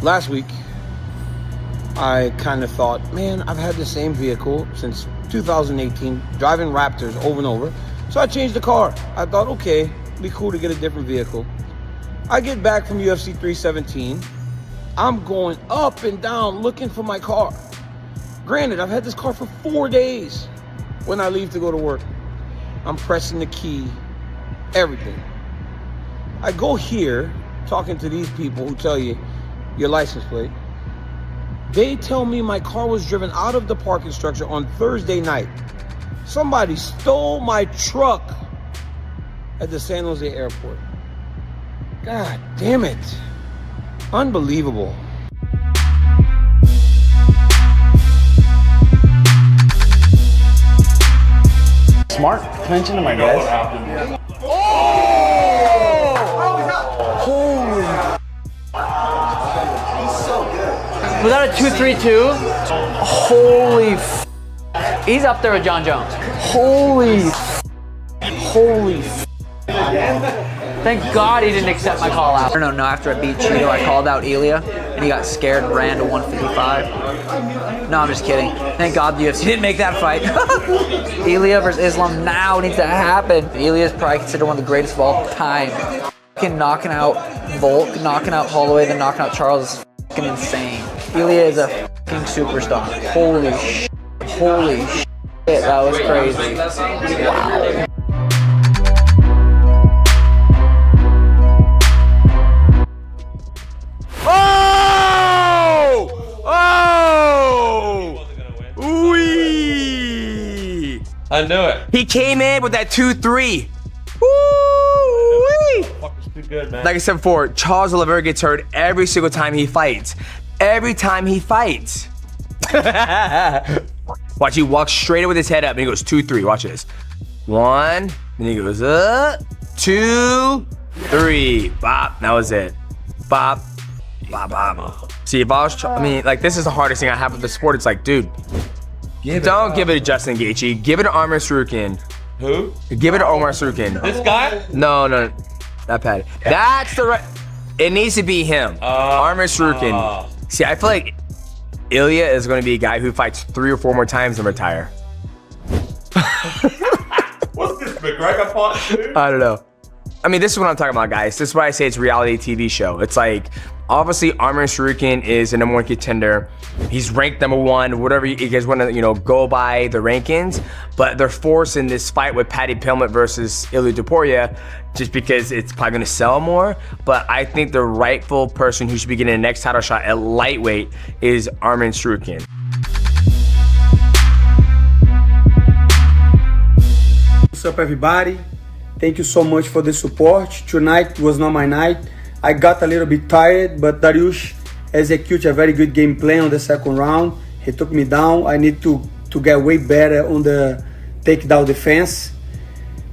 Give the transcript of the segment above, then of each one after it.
Last week, I kind of thought, man, I've had the same vehicle since 2018, driving Raptors over and over. So I changed the car. I thought, okay, it'd be cool to get a different vehicle. I get back from UFC 317. I'm going up and down looking for my car. Granted, I've had this car for 4 days when I leave to go to work. I'm pressing the key, everything. I go here, talking to these people who tell you your license plate. They tell me my car was driven out of the parking structure on Thursday night. Somebody stole my truck at the San Jose airport. God damn it. Unbelievable. Smart clinching to my guys. Holy. Was that a 2-3-2? Holy f. He's up there with John Jones. Holy f. Holy f. Thank God he didn't accept my call out. No, after I beat Cheeto, I called out Ilya, and he got scared and ran to 155. No, I'm just kidding. Thank God the UFC didn't make that fight. Ilya versus Islam now needs to happen. Ilya is probably considered one of the greatest of all time. Fucking knocking out Volk, knocking out Holloway, then knocking out Charles is fucking insane. Ilya is a fucking superstar. Holy shit. Holy shit. That was crazy. Wow. I knew it. He came in with that 2-3. Too good, man. Like I said before, Charles Oliveira gets hurt every single time he fights. Every time he fights. Watch, he walks straight with his head up and he goes 2-3. Watch this. 1, then he goes 2, 3. Bop. That was it. Bop. Bop, bop. See, if I was, I mean, like, this is the hardest thing I have with the sport. It's like, dude, don't give it to Justin Gaethje. Give it to Arman Sarukian. Who? Give it to Omar Sarukian. This guy? No, not Patty. That's the right. It needs to be him. Arman Sarukian. See, I feel like Ilya is going to be a guy who fights 3 or 4 more times and retire. What's this, McGregor fought too? I don't know. I mean, this is what I'm talking about, guys. This is why I say it's a reality TV show. It's like, obviously, Arman Sarukian is a #1 contender. He's ranked #1, whatever you guys want to, go by the rankings. But they're forcing this fight with Paddy Pimblett versus Ilya Topuria just because it's probably going to sell more. But I think the rightful person who should be getting the next title shot at lightweight is Arman Sarukian. What's up, everybody? Thank you so much for the support. Tonight was not my night. I got a little bit tired, but Dariush executed a very good game plan on the second round. He took me down. I need to get way better on the takedown defense.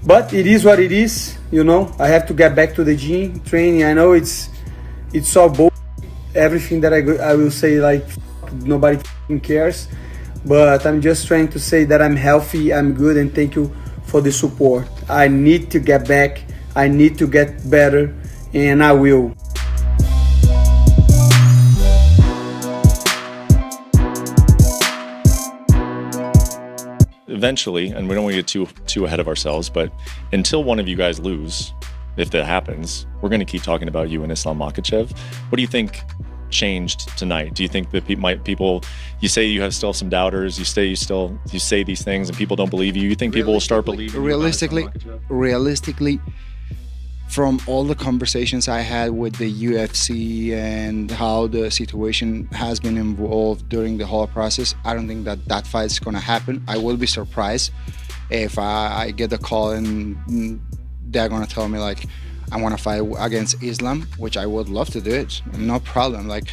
But it is what it is, I have to get back to the gym training. I know it's all bull. Everything that I will say, like, nobody cares. But I'm just trying to say that I'm healthy, I'm good, and thank you for the support. I need to get back. I need to get better, and I will. Eventually, and we don't want to get too ahead of ourselves, but until one of you guys lose, if that happens, we're going to keep talking about you and Islam Makhachev. What do you think changed tonight? Do you think that people, you say you have still some doubters, you say these things and people don't believe you? You think people will start believing you? Realistically, from all the conversations I had with the UFC and how the situation has been involved during the whole process, I don't think that fight is going to happen. I will be surprised if I get a call and they're going to tell me, like, I want to fight against Islam, which I would love to do it, no problem. Like,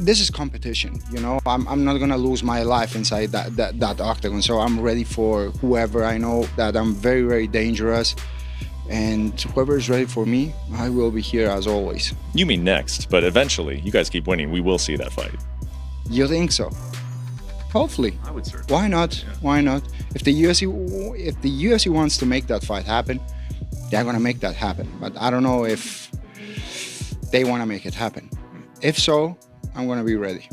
this is competition, I'm not going to lose my life inside that octagon. So I'm ready for whoever. I know that I'm very, very dangerous. And whoever is ready for me, I will be here as always. You mean next, but eventually, you guys keep winning, we will see that fight. You think so? Hopefully. I would certainly. Why not? Yeah. Why not? If the UFC wants to make that fight happen, they're gonna make that happen. But I don't know if they want to make it happen. If so, I'm gonna be ready.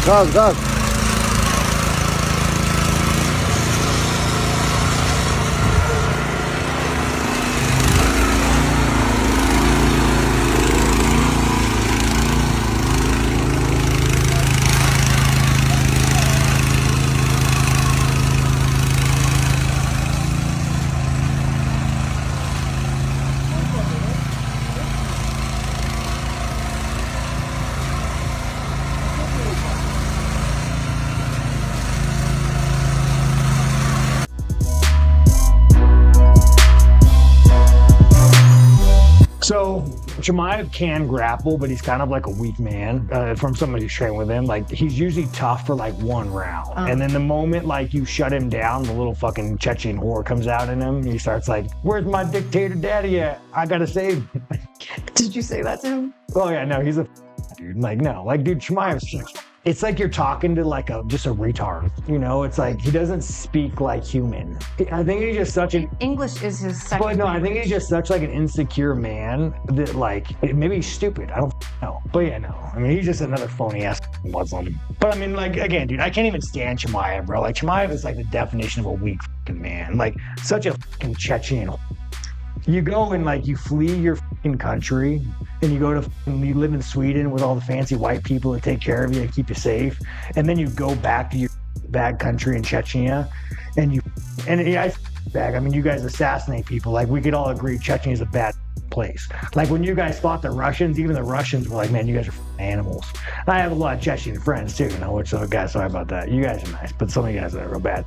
Go. So Chimaev can grapple, but he's kind of like a weak man from somebody who's trained with him. Like, he's usually tough for like one round. And then the moment like you shut him down, the little fucking Chechen whore comes out in him. He starts like, where's my dictator daddy at? I gotta save him. Did you say that to him? Oh yeah, no, he's a dude. Like, no, like, dude, Chimaev's it's like you're talking to like just a retard, you know? It's like he doesn't speak like human. I think he's just such an English is his second But no, I think language. he's just such like an insecure man that like maybe he's stupid. I don't know. But yeah, no. I mean, he's just another phony ass Muslim. But I mean, like, again, dude, I can't even stand Chimaev, bro. Like, Chimaev is like the definition of a weak fucking man. Like, such a fucking Chechen. You go and like you flee your fucking country and you go to you live in Sweden with all the fancy white people that take care of you and keep you safe, and then you go back to your bad country in Chechnya and I mean, you guys assassinate people. Like, we could all agree Chechnya is a bad place. Like, when you guys fought the Russians, even the Russians were like, man, you guys are animals. And I have a lot of Chechen friends too, you know, which, guys, sorry about that. You guys are nice, but some of you guys are real bad.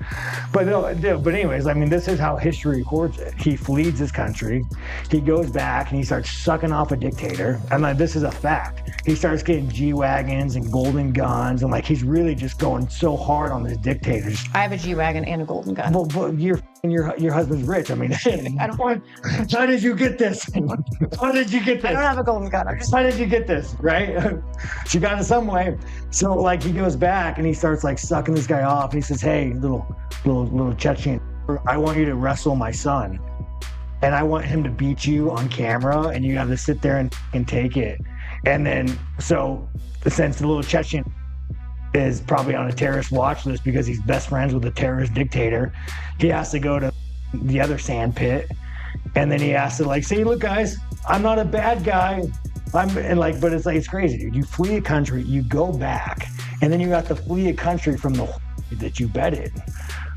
But anyways, I mean, this is how history records it. He flees his country, he goes back and he starts sucking off a dictator. And like, this is a fact. He starts getting G-Wagons and golden guns, and like, he's really just going so hard on this dictator. I have a G-Wagon and a golden gun. Well, but your husband's rich. I mean, I don't. How did you get this? How did you get this? I don't have a golden gun. How did you get this? Right? She got it some way. So like, he goes back and he starts like sucking this guy off. And he says, "Hey, little Chechen, I want you to wrestle my son, and I want him to beat you on camera, and you have to sit there and take it." And then, so since the little Chechen is probably on a terrorist watch list because he's best friends with a terrorist dictator, he has to go to the other sand pit, and then he has to like say, "Look, guys, I'm not a bad guy." But it's like, it's crazy, dude. You flee a country, you go back, and then you have to flee a country from the that you betted.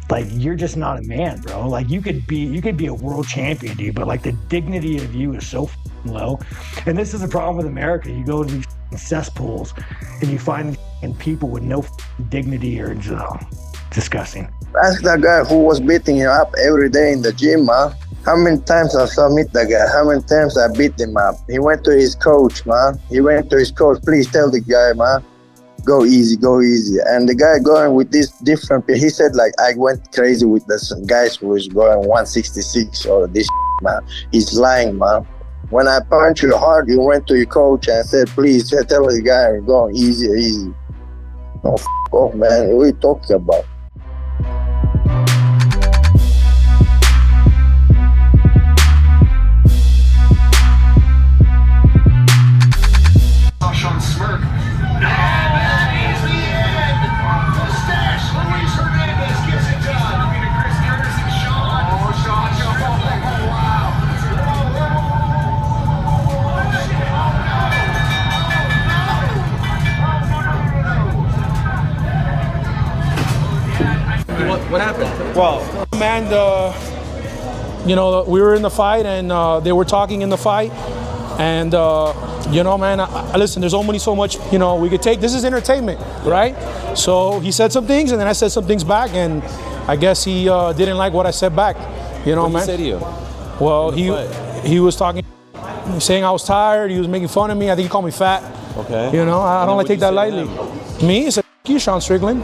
Like, you're just not a man, bro. Like, you could be a world champion, dude, but like, the dignity of you is so low. And this is a problem with America. You go to these cesspools and you find people with no dignity, or disgusting. Ask that guy who was beating him up every day in the gym, man. How many times I submit that guy? How many times I beat him up? He went to his coach, man. Please tell the guy, man, go easy. And the guy going with this different, he said, like, I went crazy with the guys who was going 166 or this, man. He's lying, man. When I punch you hard, you went to your coach and said, please tell the guy, I'm going easy. No, off, man. What are you talking about? Sean smirk. What happened? Well, man, you know, we were in the fight, and they were talking in the fight, and you know, man, listen, there's only so much, you know, we could take. This is entertainment, right? So he said some things, and then I said some things back, and I guess he didn't like what I said back. You know, What man. did he say to you? Well, he was talking, saying I was tired. He was making fun of me. I think he called me fat. Okay. You know, I don't like take that lightly. Me, he said, "You, Sean Strickland."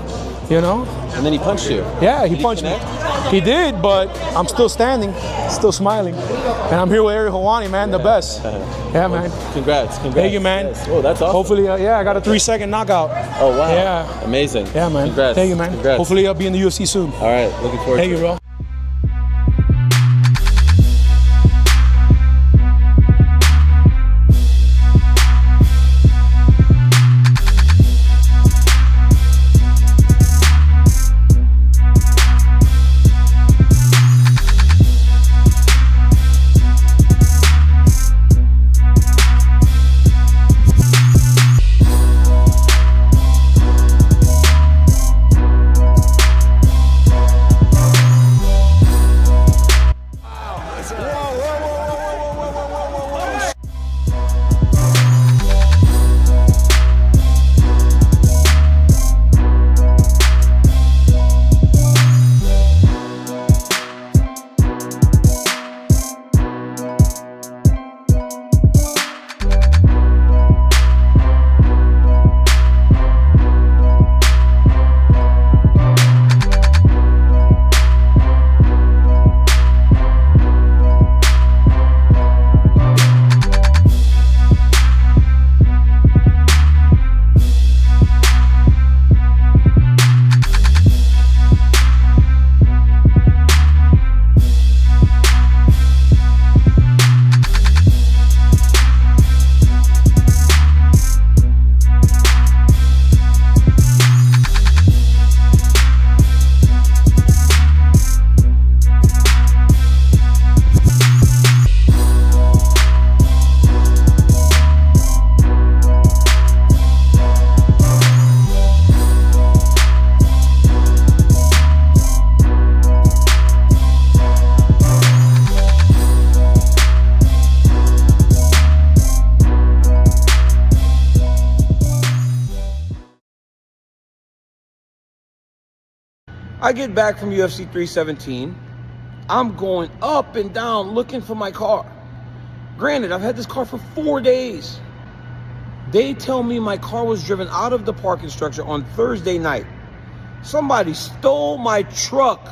You know. And then he punched you. Yeah, he Did punched me. connect? He did, but I'm still standing, still smiling. And I'm here with Ariel Helwani, man, the best. Yeah, man. Congrats. Thank you, man. Oh, that's awesome. Hopefully, yeah, I got a 3-second knockout. Oh, wow. Yeah. Amazing. Yeah, man. Congrats. Thank you, man. Congrats. Hopefully I'll be in the UFC soon. All right, looking forward Thank to you, it. bro. I get back from UFC 317. I'm going up and down looking for my car. Granted, I've had this car for 4 days. They tell me my car was driven out of the parking structure on Thursday night. Somebody stole my truck.